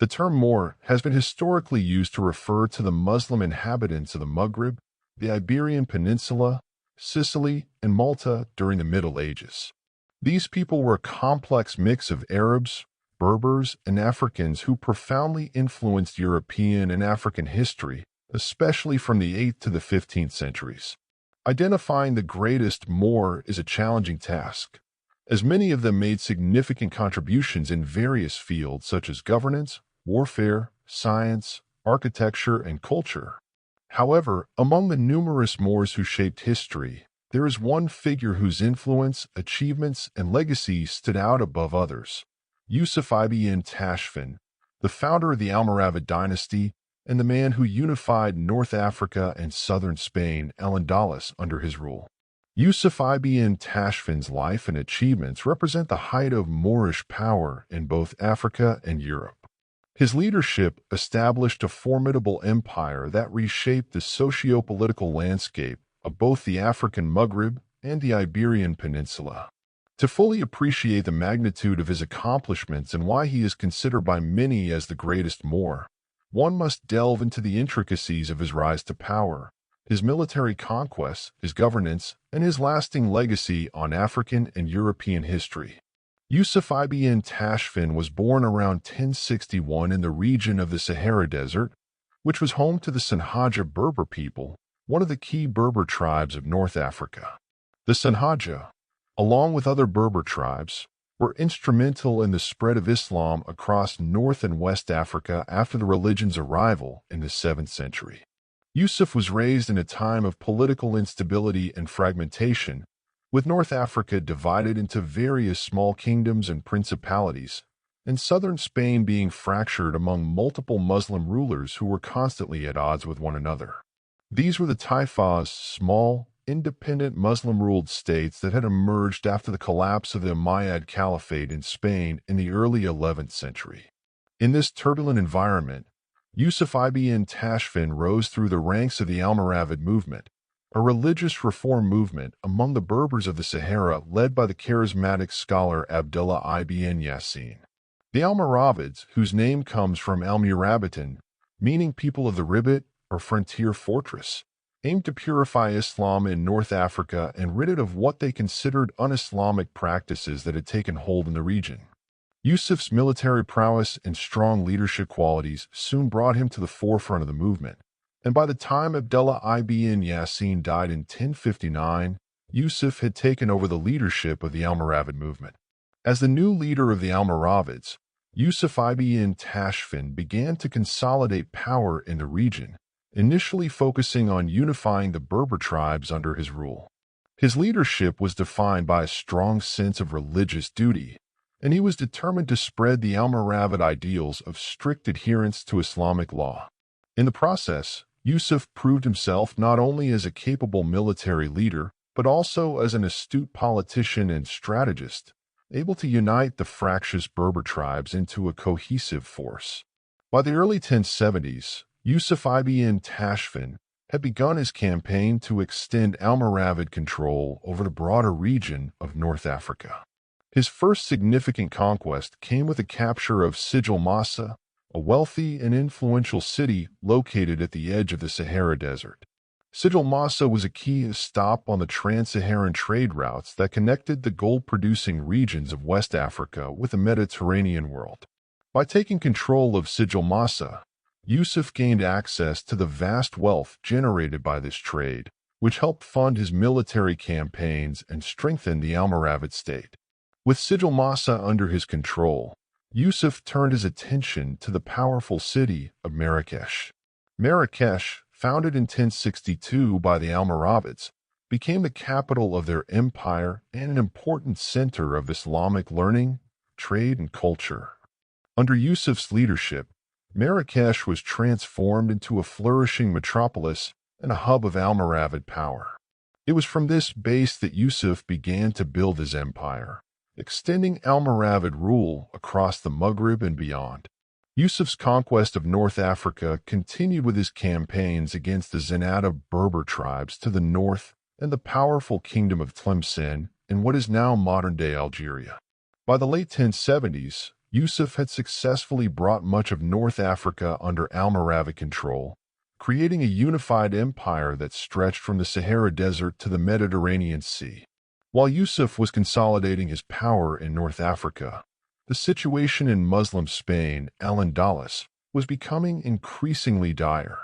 The term Moor has been historically used to refer to the Muslim inhabitants of the Maghreb, the Iberian Peninsula, Sicily, and Malta during the Middle Ages. These people were a complex mix of Arabs, Berbers, and Africans who profoundly influenced European and African history, especially from the 8th to the 15th centuries. Identifying the greatest Moor is a challenging task, as many of them made significant contributions in various fields such as governance, warfare, science, architecture, and culture. However, among the numerous Moors who shaped history, there is one figure whose influence, achievements, and legacy stood out above others: Yusuf ibn Tashfin, the founder of the Almoravid dynasty and the man who unified North Africa and southern Spain, Al-Andalus, under his rule. Yusuf ibn Tashfin's life and achievements represent the height of Moorish power in both Africa and Europe. His leadership established a formidable empire that reshaped the socio-political landscape of both the African Maghreb and the Iberian Peninsula. To fully appreciate the magnitude of his accomplishments and why he is considered by many as the greatest Moor, one must delve into the intricacies of his rise to power, his military conquests, his governance, and his lasting legacy on African and European history. Yusuf ibn Tashfin was born around 1061 in the region of the Sahara Desert, which was home to the Sanhaja Berber people, one of the key Berber tribes of North Africa. The Sanhaja, along with other Berber tribes, were instrumental in the spread of Islam across North and West Africa after the religion's arrival in the 7th century. Yusuf was raised in a time of political instability and fragmentation, with North Africa divided into various small kingdoms and principalities, and southern Spain being fractured among multiple Muslim rulers who were constantly at odds with one another. These were the Taifas, small, independent Muslim-ruled states that had emerged after the collapse of the Umayyad Caliphate in Spain in the early 11th century. In this turbulent environment, Yusuf ibn Tashfin rose through the ranks of the Almoravid movement, a religious reform movement among the Berbers of the Sahara led by the charismatic scholar Abdullah ibn Yassin. The Almoravids, whose name comes from Al-Murabitan, meaning people of the Ribat or frontier fortress, aimed to purify Islam in North Africa and rid it of what they considered un-Islamic practices that had taken hold in the region. Yusuf's military prowess and strong leadership qualities soon brought him to the forefront of the movement, and by the time Abdullah ibn Yassin died in 1059, Yusuf had taken over the leadership of the Almoravid movement. As the new leader of the Almoravids, Yusuf ibn Tashfin began to consolidate power in the region, initially focusing on unifying the Berber tribes under his rule. His leadership was defined by a strong sense of religious duty, and he was determined to spread the Almoravid ideals of strict adherence to Islamic law. In the process, Yusuf proved himself not only as a capable military leader, but also as an astute politician and strategist, able to unite the fractious Berber tribes into a cohesive force. By the early 1070s, Yusuf ibn Tashfin had begun his campaign to extend Almoravid control over the broader region of North Africa. His first significant conquest came with the capture of Sijil Massa, a wealthy and influential city located at the edge of the Sahara Desert. Sijil Massa was a key stop on the trans-Saharan trade routes that connected the gold-producing regions of West Africa with the Mediterranean world. By taking control of Sijil Massa, Yusuf gained access to the vast wealth generated by this trade, which helped fund his military campaigns and strengthen the Almoravid state. With Sijil Massa under his control, Yusuf turned his attention to the powerful city of Marrakesh. Marrakesh, founded in 1062 by the Almoravids, became the capital of their empire and an important center of Islamic learning, trade, and culture. Under Yusuf's leadership, Marrakesh was transformed into a flourishing metropolis and a hub of Almoravid power. It was from this base that Yusuf began to build his empire, extending Almoravid rule across the Maghreb and beyond. Yusuf's conquest of North Africa continued with his campaigns against the Zenata Berber tribes to the north and the powerful kingdom of Tlemcen in what is now modern-day Algeria. By the late 1070s, Yusuf had successfully brought much of North Africa under Almoravid control, creating a unified empire that stretched from the Sahara Desert to the Mediterranean Sea. While Yusuf was consolidating his power in North Africa, the situation in Muslim Spain, Al-Andalus, was becoming increasingly dire.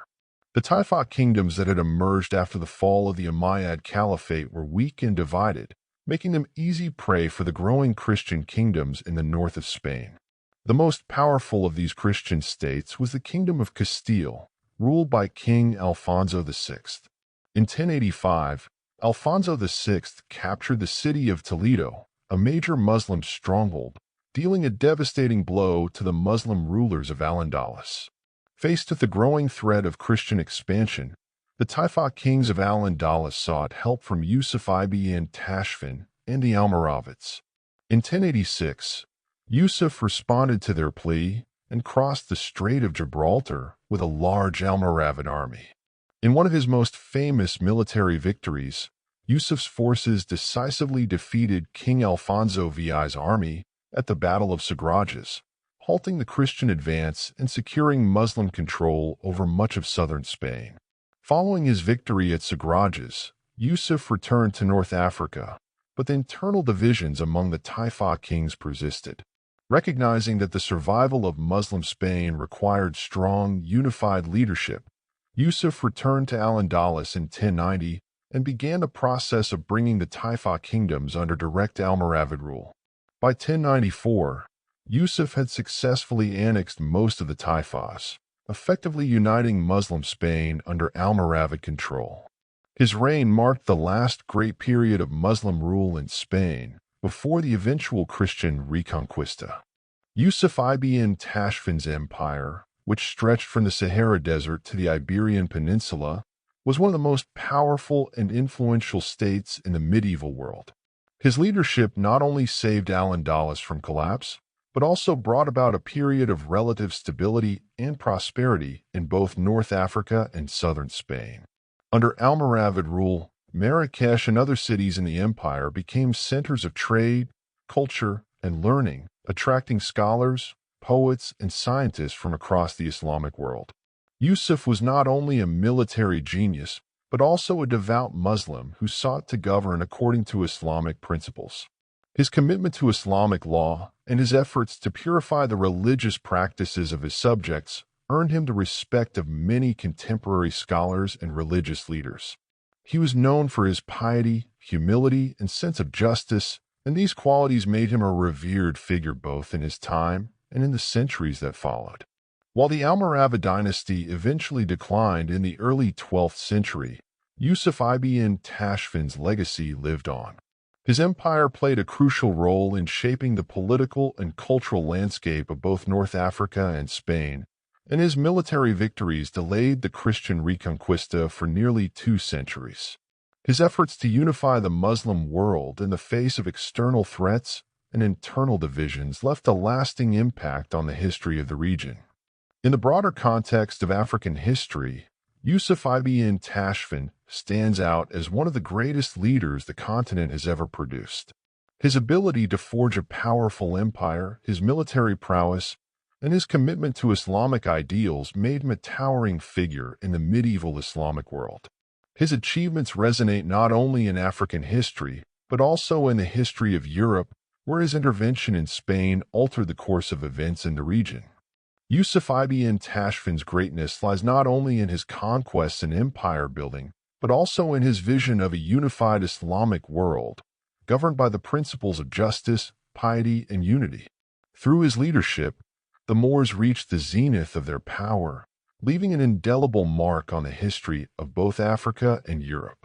The Taifa kingdoms that had emerged after the fall of the Umayyad Caliphate were weak and divided, making them easy prey for the growing Christian kingdoms in the north of Spain. The most powerful of these Christian states was the Kingdom of Castile, ruled by King Alfonso VI. In 1085, Alfonso VI captured the city of Toledo, a major Muslim stronghold, dealing a devastating blow to the Muslim rulers of Al-Andalus. Faced with the growing threat of Christian expansion, the Taifa kings of Al-Andalus sought help from Yusuf ibn Tashfin and the Almoravids. In 1086, Yusuf responded to their plea and crossed the Strait of Gibraltar with a large Almoravid army. In one of his most famous military victories, Yusuf's forces decisively defeated King Alfonso VI's army at the Battle of Sagrajes, halting the Christian advance and securing Muslim control over much of southern Spain. Following his victory at Sagrajes, Yusuf returned to North Africa, but the internal divisions among the Taifa kings persisted. Recognizing that the survival of Muslim Spain required strong, unified leadership, Yusuf returned to Al-Andalus in 1090 and began the process of bringing the Taifa kingdoms under direct Almoravid rule. By 1094, Yusuf had successfully annexed most of the Taifas, effectively uniting Muslim Spain under Almoravid control. His reign marked the last great period of Muslim rule in Spain before the eventual Christian Reconquista. Yusuf ibn Tashfin's empire, which stretched from the Sahara Desert to the Iberian Peninsula, was one of the most powerful and influential states in the medieval world. His leadership not only saved Al-Andalus from collapse, but also brought about a period of relative stability and prosperity in both North Africa and southern Spain. Under Almoravid rule, Marrakesh and other cities in the empire became centers of trade, culture, and learning, attracting scholars, poets, and scientists from across the Islamic world. Yusuf was not only a military genius, but also a devout Muslim who sought to govern according to Islamic principles. His commitment to Islamic law and his efforts to purify the religious practices of his subjects earned him the respect of many contemporary scholars and religious leaders. He was known for his piety, humility, and sense of justice, and these qualities made him a revered figure both in his time and in the centuries that followed. While the Almoravid dynasty eventually declined in the early 12th century, Yusuf ibn Tashfin's legacy lived on. His empire played a crucial role in shaping the political and cultural landscape of both North Africa and Spain, and his military victories delayed the Christian Reconquista for nearly 2 centuries. His efforts to unify the Muslim world in the face of external threats and internal divisions left a lasting impact on the history of the region. In the broader context of African history, Yusuf ibn Tashfin stands out as one of the greatest leaders the continent has ever produced. His ability to forge a powerful empire, his military prowess, and his commitment to Islamic ideals made him a towering figure in the medieval Islamic world. His achievements resonate not only in African history, but also in the history of Europe, where his intervention in Spain altered the course of events in the region. Yusuf ibn Tashfin's greatness lies not only in his conquests and empire building, but also in his vision of a unified Islamic world, governed by the principles of justice, piety, and unity. Through his leadership, the Moors reached the zenith of their power, leaving an indelible mark on the history of both Africa and Europe.